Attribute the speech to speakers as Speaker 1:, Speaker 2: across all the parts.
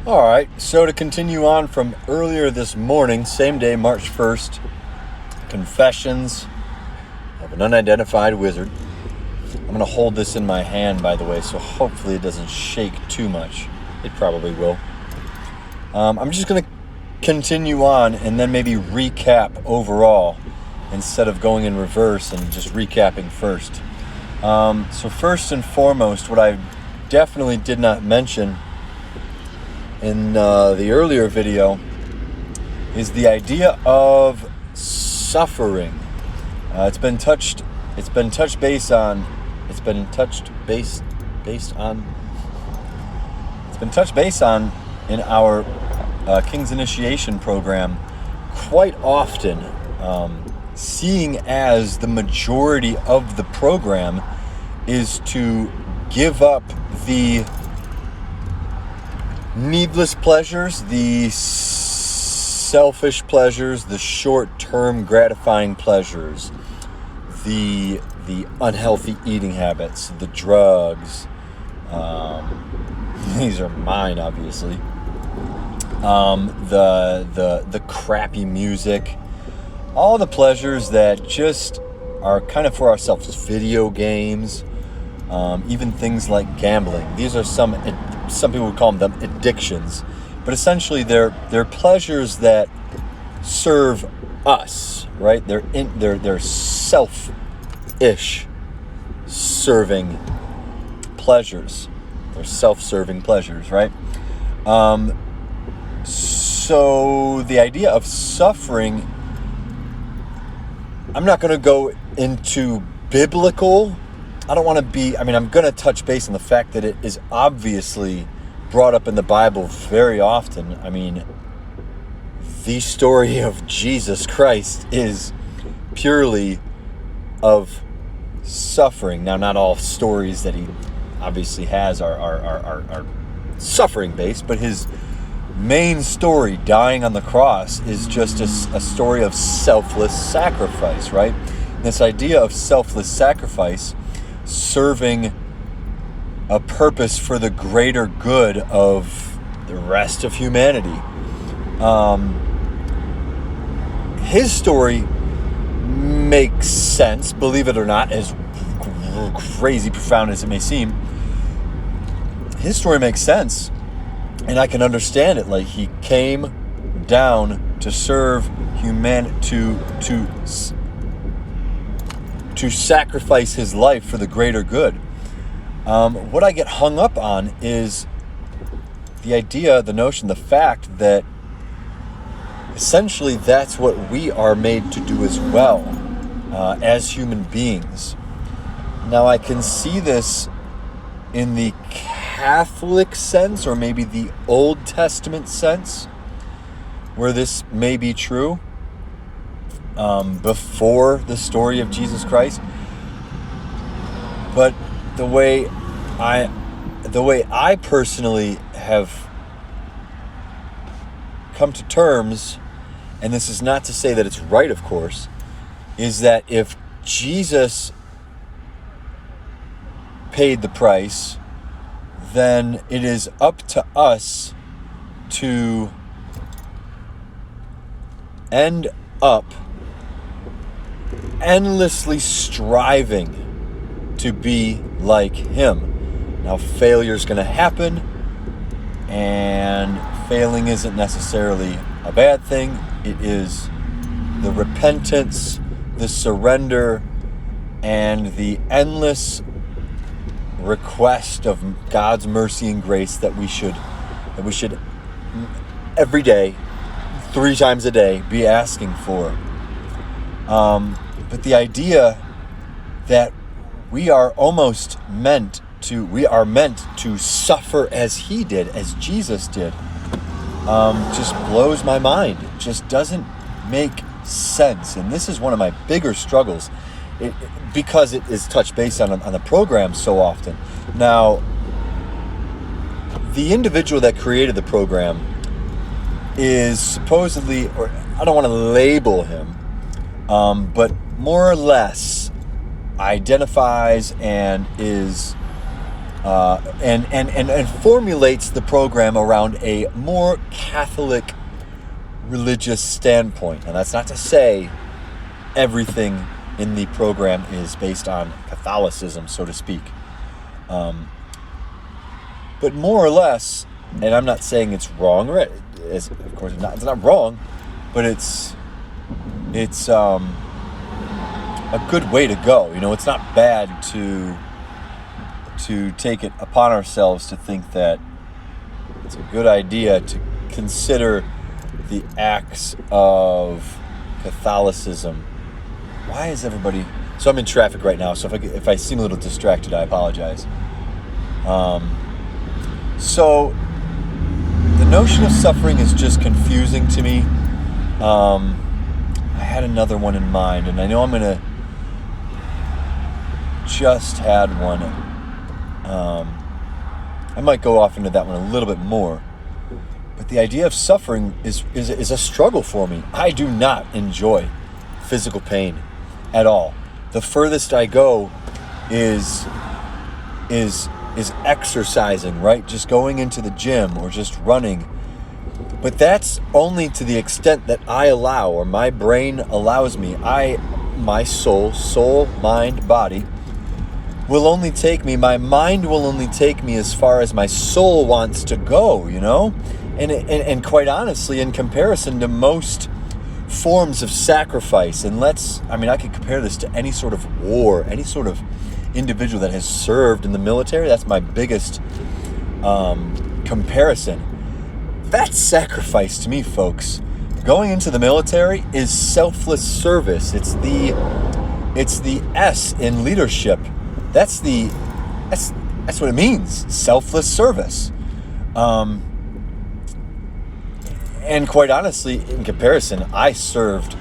Speaker 1: All right, so to continue on from earlier this morning, same day, March 1st, Confessions of an Unidentified Wizard. I'm going to hold this in my hand, by the way, so hopefully it doesn't shake too much. It probably will. I'm just going to continue on and then maybe recap overall instead of going in reverse and just recapping first. So first and foremost, what I definitely did not mention in the earlier video is the idea of suffering. It's been touched base on in our King's Initiation program quite often, seeing as the majority of the program is to give up the needless pleasures, the selfish pleasures, the short-term gratifying pleasures, the unhealthy eating habits, the drugs. These are mine, obviously. The crappy music, all the pleasures that just are kind of for ourselves. Video games, even things like gambling. These are some people would call them addictions, but essentially they're pleasures that serve us, right? They're self-ish serving pleasures. They're self-serving pleasures, right? So the idea of suffering, I'm not going to go into biblical. I'm going to touch base on the fact that it is obviously brought up in the Bible very often. I mean, the story of Jesus Christ is purely of suffering. Now, not all stories that he obviously has are suffering based, but his main story, dying on the cross, is just a story of selfless sacrifice, right? This idea of selfless sacrifice serving a purpose for the greater good of the rest of humanity. His story makes sense, believe it or not, as crazy profound as it may seem. His story makes sense, and I can understand it. Like, he came down to serve humanity, to sacrifice his life for the greater good. What I get hung up on is the idea, the notion, the fact that essentially that's what we are made to do as well, as human beings. Now, I can see this in the Catholic sense, or maybe the Old Testament sense, where this may be true. Before the story of Jesus Christ, but the way I personally have come to terms, and this is not to say that it's right, of course, is that if Jesus paid the price, then it is up to us to end up endlessly striving to be like him. Now, failure's going to happen, and failing isn't necessarily a bad thing. It is the repentance, the surrender, and the endless request of God's mercy and grace that we should every day, 3 times a day, be asking for. But the idea that we are meant to suffer as he did, as Jesus did, just blows my mind. It just doesn't make sense. And this is one of my bigger struggles, because it is touched base on the program so often. Now, the individual that created the program is supposedly, or I don't want to label him, but more or less identifies and is and formulates the program around a more Catholic religious standpoint. And that's not to say everything in the program is based on Catholicism, so to speak. But more or less, and I'm not saying it's wrong, or of course it's not wrong, but it's a good way to go. You know, it's not bad to take it upon ourselves to think that it's a good idea to consider the acts of Catholicism. Why is everybody... So I'm in traffic right now, so if I seem a little distracted, I apologize. So the notion of suffering is just confusing to me. I had another one in mind, and I know I'm going to... Just had one. I might go off into that one a little bit more. But the idea of suffering is a struggle for me. I do not enjoy physical pain at all. The furthest I go is exercising, right? Just going into the gym or just running. But that's only to the extent that I allow, or my brain allows me. My soul, mind, body will only take me, my mind will only take me as far as my soul wants to go, you know? And quite honestly, in comparison to most forms of sacrifice, and I could compare this to any sort of war, any sort of individual that has served in the military. That's my biggest comparison. That's sacrifice to me, folks. Going into the military is selfless service. It's the S in leadership. That's what it means. Selfless service. And quite honestly, in comparison, I served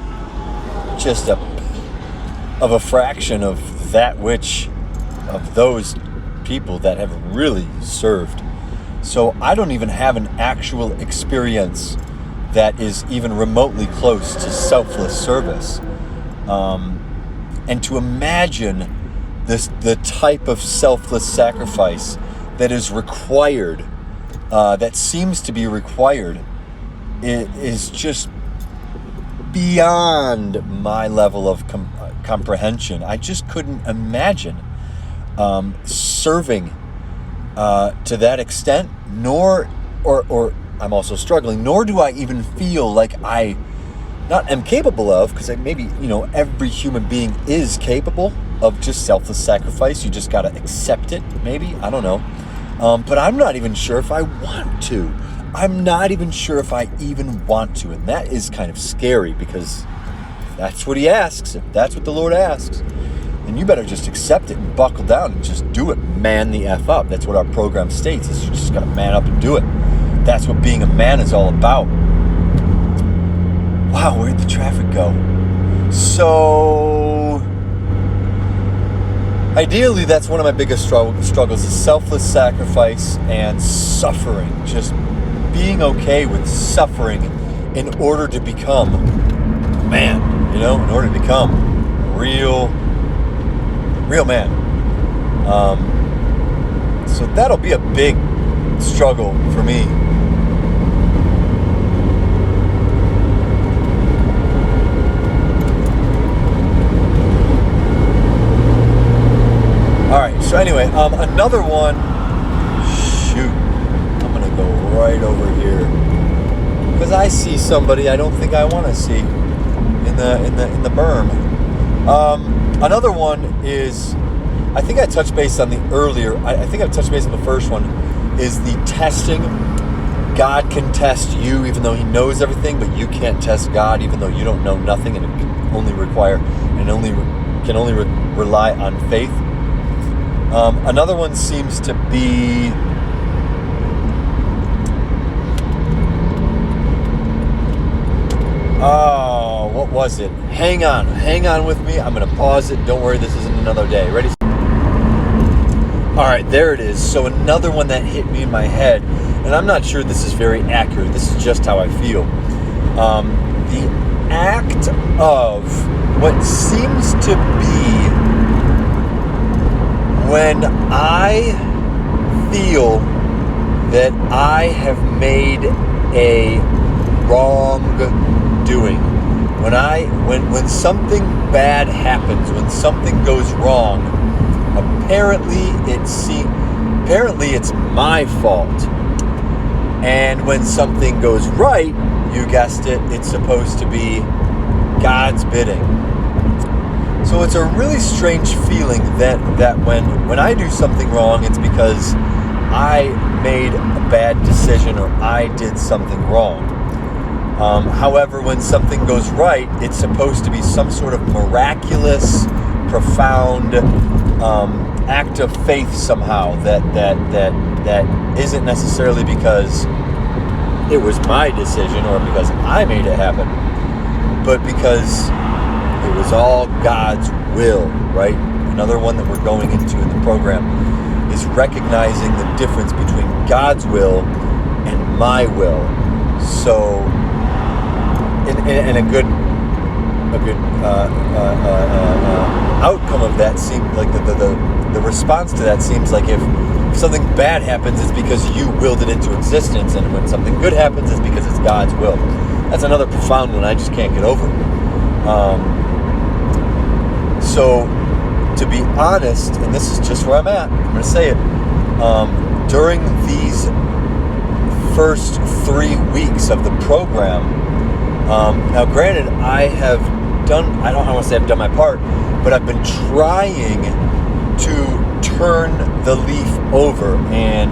Speaker 1: just a fraction of those people that have really served. So I don't even have an actual experience that is even remotely close to selfless service. And to imagine the type of selfless sacrifice that is required, that seems to be required, it is just beyond my level of comprehension. I just couldn't imagine serving to that extent, or I'm also struggling, nor do I even feel like I not am capable of, because maybe, every human being is capable of just selfless sacrifice. You just got to accept it, maybe. I don't know. But I'm not even sure if I want to. I'm not even sure if I even want to. And that is kind of scary, because if that's what he asks, if that's what the Lord asks, then you better just accept it and buckle down and just do it. Man the F up. That's what our program states, is you just got to man up and do it. That's what being a man is all about. Wow, where'd the traffic go? So, ideally, that's one of my biggest struggles is selfless sacrifice and suffering. Just being okay with suffering in order to become a man, in order to become a real man. So that'll be a big struggle for me. Alright, so anyway, another one, I'm going to go right over here, because I see somebody I don't think I want to see in the berm. Another one is, I think I touched base on the earlier, I think I've touched base on the first one, is the testing. God can test you even though he knows everything, but you can't test God even though you don't know nothing, and it can only rely on faith. Another one seems to be what was it? Hang on with me. I'm going to pause it. Don't worry, this isn't another day. Ready? Alright, there it is. So another one that hit me in my head, and I'm not sure this is very accurate. This is just how I feel. The act of what seems to be when I feel that I have made a wrong doing, when something bad happens, when something goes wrong, apparently it's my fault. And when something goes right, you guessed it, it's supposed to be God's bidding. So it's a really strange feeling that when I do something wrong, it's because I made a bad decision or I did something wrong. However, when something goes right, it's supposed to be some sort of miraculous, profound act of faith somehow that isn't necessarily because it was my decision or because I made it happen, but because it was all God's will, right? Another one that we're going into in the program is recognizing the difference between God's will and my will. So, and a good outcome of that seems like the response to that seems like if something bad happens, it's because you willed it into existence, and when something good happens, it's because it's God's will. That's another profound one I just can't get over. So, to be honest, and this is just where I'm at, I'm going to say it, during these first 3 weeks of the program, now granted, I don't want to say I've done my part, but I've been trying to turn the leaf over and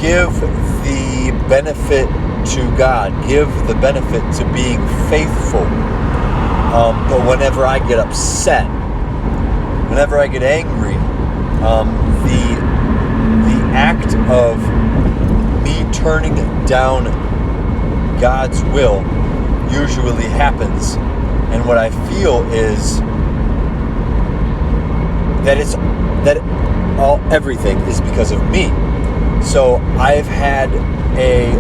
Speaker 1: give the benefit to God, give the benefit to being faithful. But whenever I get upset, whenever I get angry, the act of me turning down God's will usually happens, and what I feel is that everything is because of me. So I've had a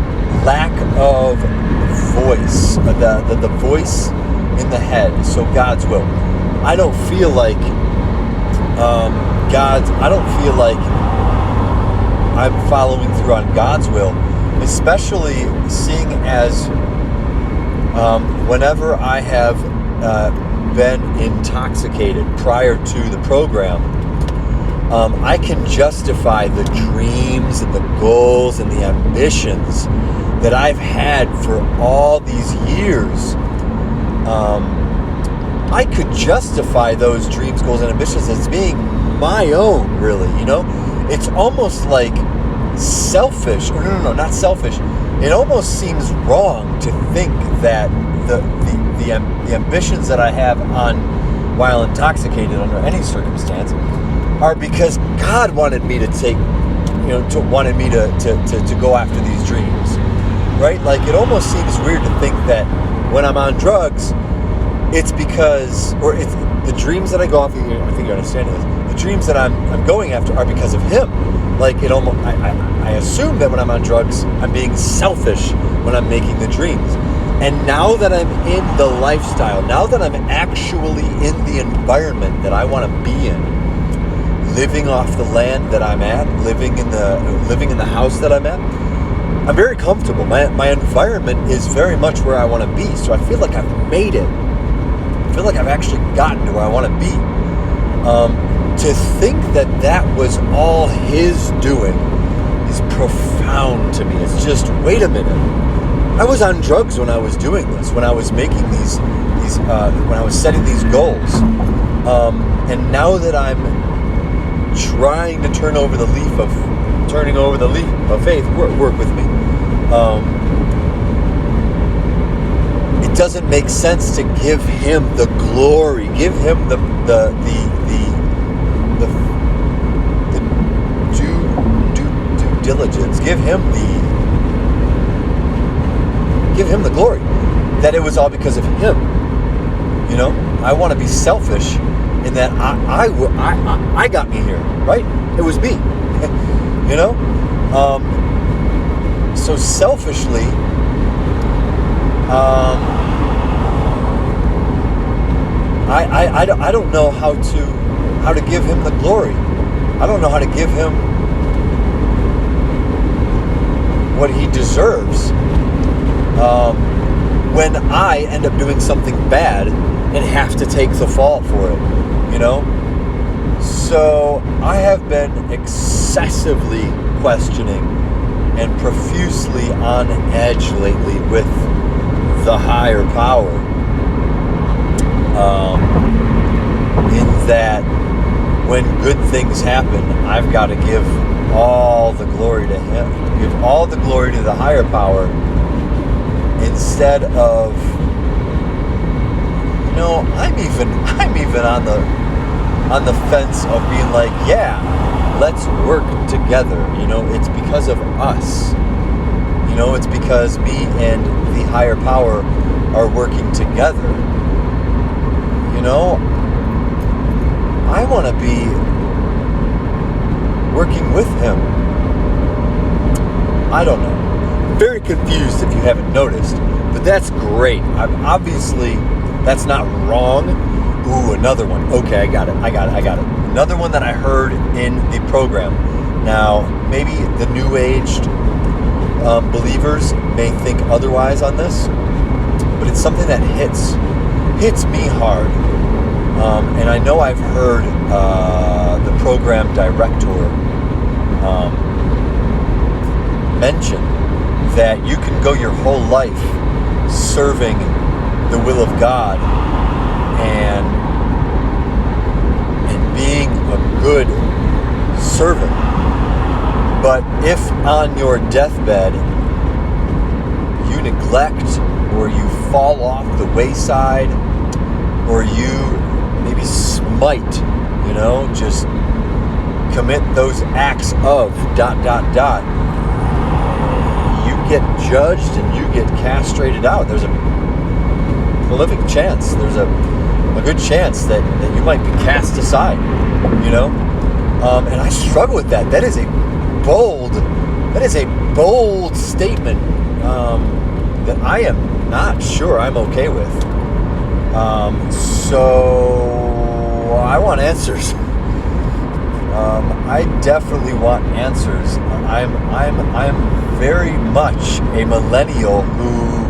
Speaker 1: lack of voice, the voice in the head. So God's will. I don't feel like I don't feel like I'm following through on God's will, especially seeing as whenever I have been intoxicated prior to the program, I can justify the dreams and the goals and the ambitions that I've had for all these years. I could justify those dreams, goals, and ambitions as being my own, really, you know? It's almost like selfish, or no, not selfish. It almost seems wrong to think that the ambitions that I have while intoxicated under any circumstance are because God wanted me to wanted me to go after these dreams, right? Like, it almost seems weird to think that when I'm on drugs, it's because, or it's the dreams that I go after. I think you understand this. The dreams that I'm going after are because of Him. Like, it almost, I assume that when I'm on drugs, I'm being selfish when I'm making the dreams. And now that I'm in the lifestyle, now that I'm actually in the environment that I want to be in, living off the land that I'm at, living in the house that I'm at, I'm very comfortable. My environment is very much where I want to be. So I feel like I've made it. I feel like I've actually gotten to where I want to be. To think that was all His doing is profound to me. It's just, wait a minute. I was on drugs when I was doing this, when I was making these when I was setting these goals. And now that I'm trying to turning over the leaf of faith, work with me. It doesn't make sense to give Him the glory, give Him the due diligence, give Him the glory, that it was all because of Him. You know, I want to be selfish in that I got me here, right? It was me. You know, so selfishly, I don't know how to give him the glory. I don't know how to give him what he deserves when I end up doing something bad and have to take the fall for it, you know? So I have been excessively questioning and profusely on edge lately with the higher power, in that when good things happen, I've got to give all the glory to him, give all the glory to the higher power, instead of, I'm even on the fence of being like, yeah, let's work together. It's because of us. It's because me and the higher power are working together. I want to be working with him. I don't know. Very confused if you haven't noticed, but that's great. Obviously, that's not wrong. Ooh, another one. Okay, I got it. Another one that I heard in the program. Now, maybe the new-aged believers may think otherwise on this, but it's something that hits me hard. And I know I've heard the program director mention that you can go your whole life serving the will of God and being a good servant. But if on your deathbed you neglect, or you fall off the wayside, or you maybe smite, just commit those acts of ... you get judged and you get castrated out. There's a prolific chance, there's a good chance that you might be cast aside, and I struggle with that. That is a bold statement that I am not sure I'm okay with. So I want answers. I definitely want answers. I'm very much a millennial who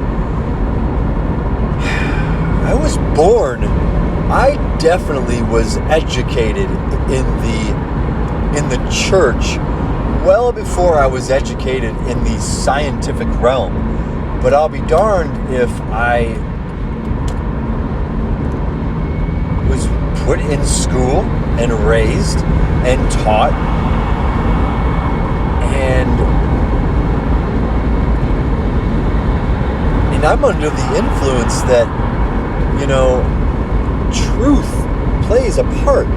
Speaker 1: I was born. I definitely was educated in the church well before I was educated in the scientific realm. But I'll be darned if I was put in school and raised and taught and I'm under the influence that, truth plays a part.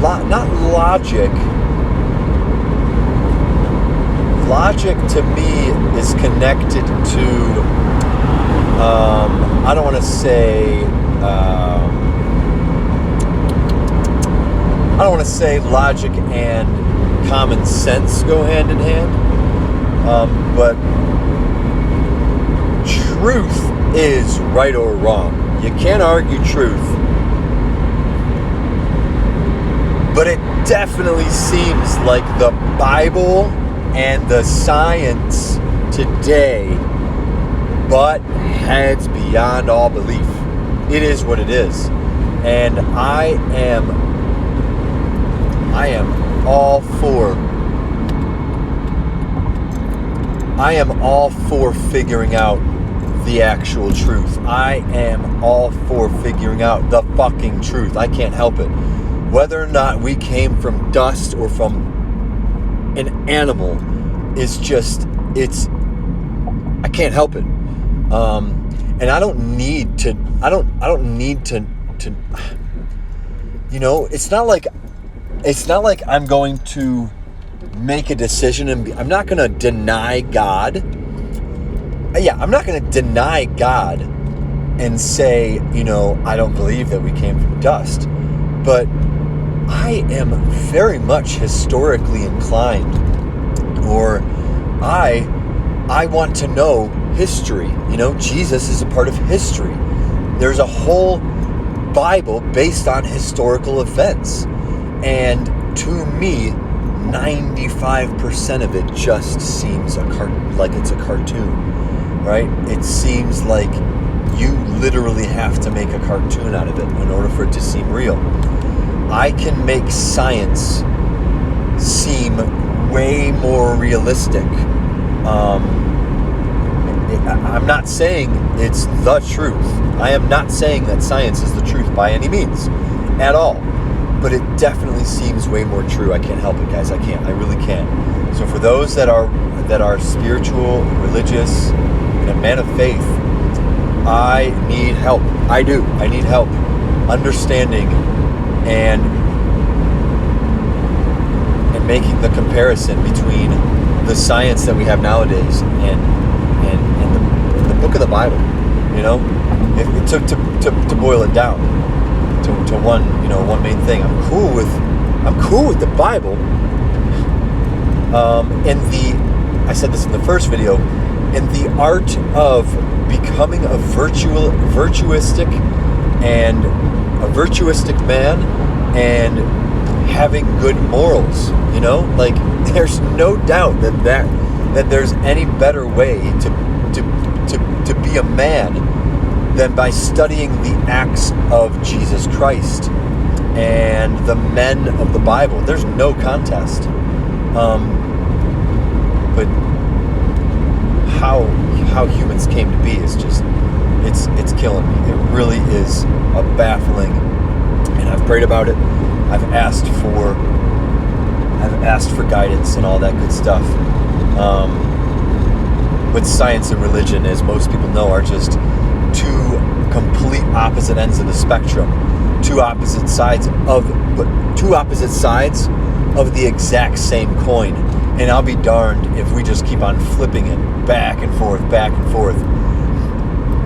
Speaker 1: Not logic. Logic to me is connected to, I don't want to say logic and common sense go hand in hand, but truth is right or wrong. You can't argue truth, but it definitely seems like the Bible and the science today butt heads beyond all belief. It is what it is, and I am all for figuring out the actual truth. I am all for figuring out the fucking truth. I can't help it. Whether or not we came from dust or from an animal is just, I can't help it. And I don't need to, it's not like I'm going to make a decision and I'm not going to deny God. Yeah, I'm not going to deny God and say, I don't believe that we came from dust. But I am very much historically inclined, or I want to know history. Jesus is a part of history. There's a whole Bible based on historical events. And to me, 95% of it just seems like it's a cartoon, right? It seems like you literally have to make a cartoon out of it in order for it to seem real. I can make science seem way more realistic. I'm not saying it's the truth. I am not saying that science is the truth by any means at all. But it definitely seems way more true. I can't help it, guys. I really can't. So for those that are spiritual, religious, and a man of faith, I need help. I do. I need help understanding and making the comparison between the science that we have nowadays and the book of the Bible. You know, if to boil it down to one main thing. I'm cool with the Bible. I said this in the first video, in the art of becoming a virtuistic man and having good morals. You know, like there's no doubt that there's any better way to be a man than by studying the acts of Jesus Christ and the men of the Bible. There's no contest. But how humans came to be is just, it's killing me. It really is a baffling, and I've prayed about it. I've asked for guidance and all that good stuff. But science and religion, as most people know, are just two complete opposite ends of the spectrum, two opposite sides of the exact same coin. And I'll be darned if we just keep on flipping it back and forth.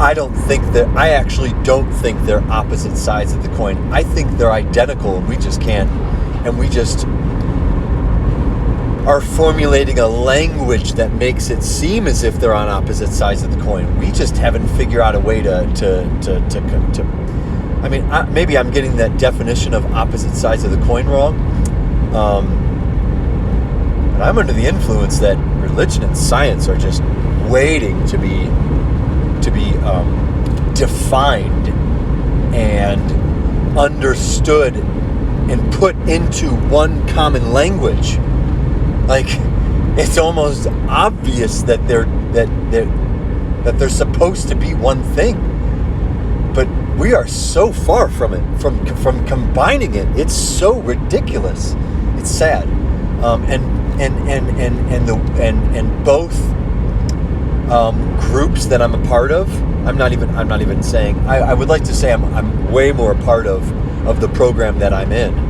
Speaker 1: I actually don't think they're opposite sides of the coin. I think they're identical, and we just are formulating a language that makes it seem as if they're on opposite sides of the coin. We just haven't figured out a way to I mean, maybe I'm getting that definition of opposite sides of the coin wrong. But I'm under the influence that religion and science are just waiting to be defined and understood and put into one common language. Like, it's almost obvious that they're supposed to be one thing, but we are so far from it, from combining it. It's so ridiculous. It's sad, and both groups that I'm a part of. I'm not even saying. I would like to say I'm way more a part of the program that I'm in.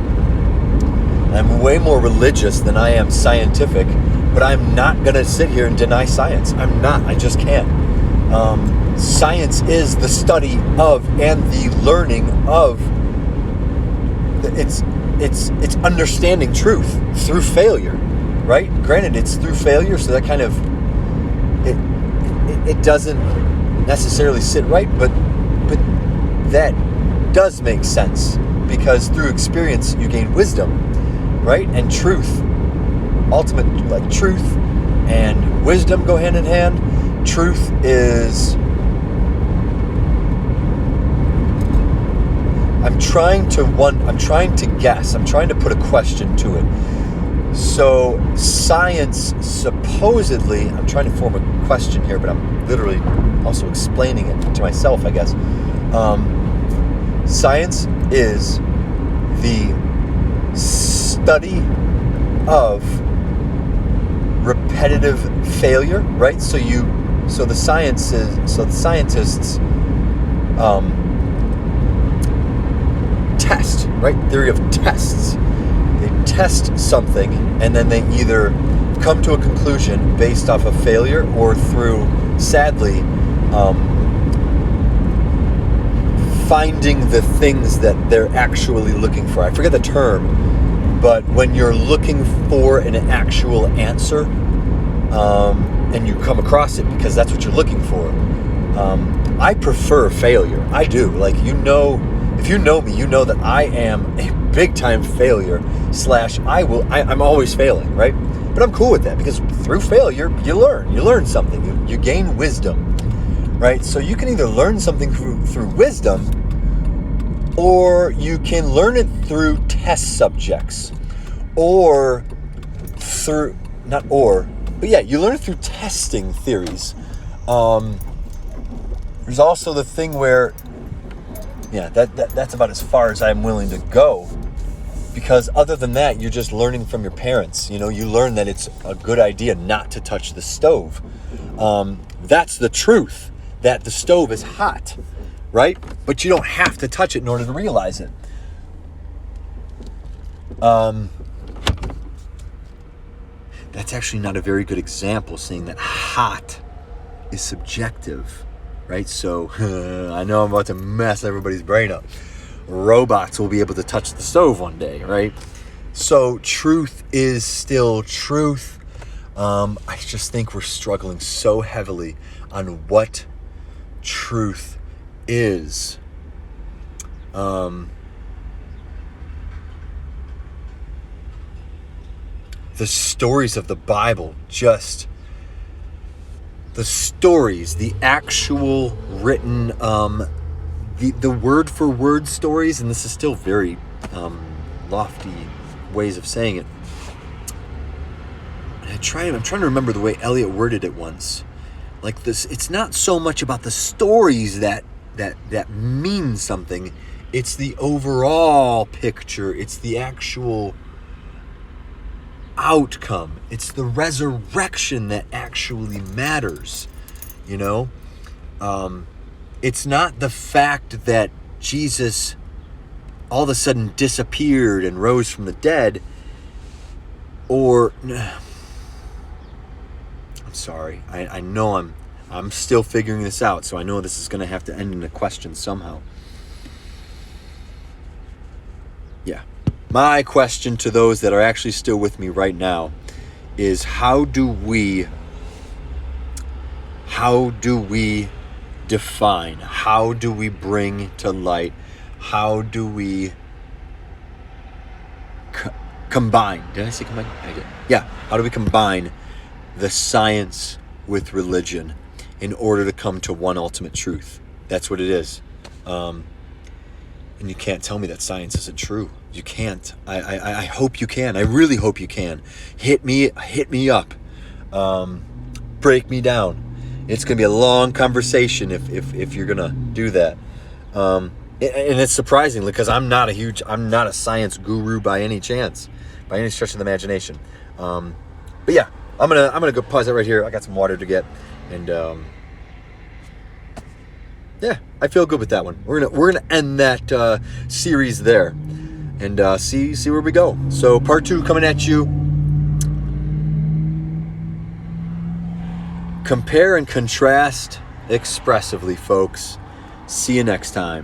Speaker 1: I'm way more religious than I am scientific, but I'm not going to sit here and deny science. I'm not. I just can't. Science is the study of and the learning of. It's understanding truth through failure, right? Granted, it's through failure, so that kind of it doesn't necessarily sit right, but that does make sense, because through experience you gain wisdom. Right? And truth, like truth and wisdom go hand in hand. Truth is, I'm trying to guess. I'm trying to put a question to it. So science supposedly, I'm trying to form a question here, but I'm literally also explaining it to myself, I guess. Science is the study of repetitive failure, right? So the scientists test, right? Theory of tests. They test something, and then they either come to a conclusion based off of failure or through, sadly, finding the things that they're actually looking for. I forget the term, but when you're looking for an actual answer, and you come across it because that's what you're looking for. I prefer failure. I do. Like, If you know me, you know that I am a big time failure / I'm always failing, right? But I'm cool with that because through failure, you learn something, you gain wisdom, right? So you can either learn something through wisdom, or you can learn it through test subjects, or through, not or, but yeah, you learn it through testing theories. There's also the thing where, yeah, that's about as far as I'm willing to go. Because other than that, you're just learning from your parents. You know, you learn that it's a good idea not to touch the stove. That's the truth, that the stove is hot, right? But you don't have to touch it in order to realize it. That's actually not a very good example, saying that hot is subjective, right? So I know I'm about to mess everybody's brain up. Robots will be able to touch the stove one day, right? So truth is still truth. I just think we're struggling so heavily on what truth is. The stories of the Bible, just the stories, the actual written, the word for word stories, and this is still very lofty ways of saying it. And I'm trying to remember the way Eliot worded it once. Like this, it's not so much about the stories that mean something. It's the overall picture. It's the actual outcome. It's the resurrection that actually matters. You know? It's not the fact that Jesus all of a sudden disappeared and rose from the dead, or I'm sorry. I know I'm still figuring this out, so I know this is going to have to end in a question somehow. Yeah. My question to those that are actually still with me right now is how do we define? How do we bring to light? How do we combine? Did I say combine? I did. Yeah. How do we combine the science with religion in order to come to one ultimate truth? That's what it is. And you can't tell me that science isn't true. You can't. I hope you can. I really hope you can. Hit me up. Break me down. It's going to be a long conversation if you're going to do that. And it's surprising because I'm not a science guru by any chance, by any stretch of the imagination. But yeah, I'm gonna go pause it right here. I got some water to get, and yeah, I feel good with that one. We're gonna end that series there, and see where we go. So part 2 coming at you. Compare and contrast expressively, folks. See you next time.